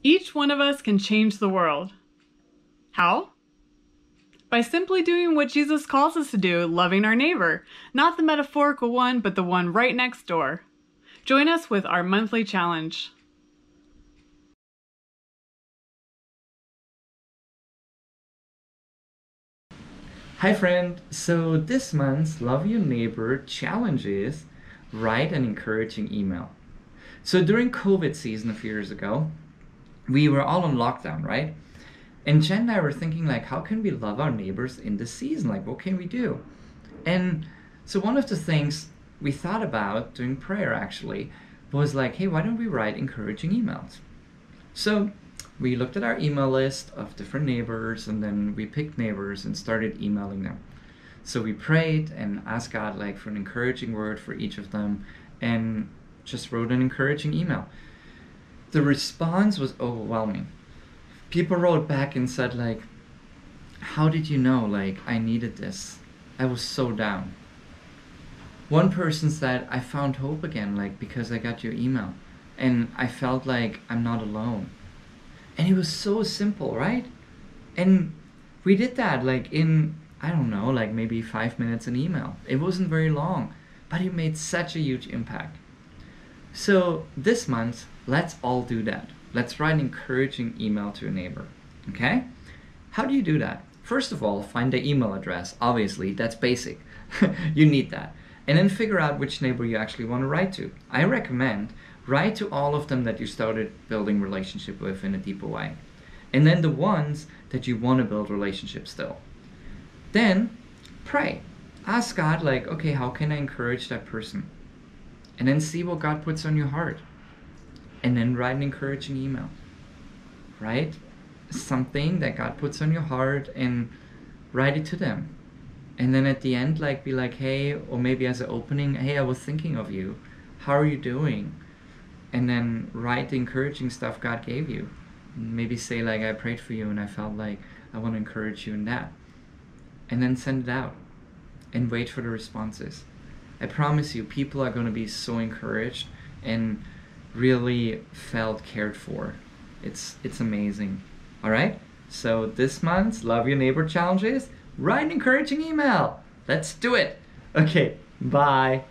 Each one of us can change the world. How? By simply doing what Jesus calls us to do, loving our neighbor, not the metaphorical one, but the one right next door. Join us with our monthly challenge. Hi friend, so this month's Love Your Neighbor challenge is write an encouraging email. So during COVID season a few years ago, we were all on lockdown, right? And Jen and I were thinking like, how can we love our neighbors in this season? Like, what can we do? And so one of the things we thought about doing prayer actually was like, hey, why don't we write encouraging emails? So we looked at our email list of different neighbors and then we picked neighbors and started emailing them. So we prayed and asked God like for an encouraging word for each of them and just wrote an encouraging email. The response was overwhelming. People wrote back and said like, how did you know like I needed this? I was so down. One person said, I found hope again like because I got your email and I felt like I'm not alone. And it was so simple, right? And we did that like in, I don't know, like maybe 5 minutes an email. It wasn't very long, but it made such a huge impact. So this month, let's all do that. Let's write an encouraging email to a neighbor, okay? How do you do that? First of all, find the email address. Obviously, that's basic. You need that. And then figure out which neighbor you actually want to write to. I recommend write to all of them that you started building relationship with in a deeper way. And then the ones that you want to build relationships still. Then pray. Ask God like, okay, how can I encourage that person? And then see what God puts on your heart. And then write an encouraging email. Right? Something that God puts on your heart and write it to them. And then at the end, like be like, hey, or maybe as an opening, hey, I was thinking of you. How are you doing? And then write the encouraging stuff God gave you. Maybe say like, I prayed for you and I felt like I want to encourage you in that. And then send it out and wait for the responses. I promise you, people are going to be so encouraged and really felt cared for. It's amazing. All right? So this month's Love Your Neighbor challenge is write an encouraging email. Let's do it. Okay, bye.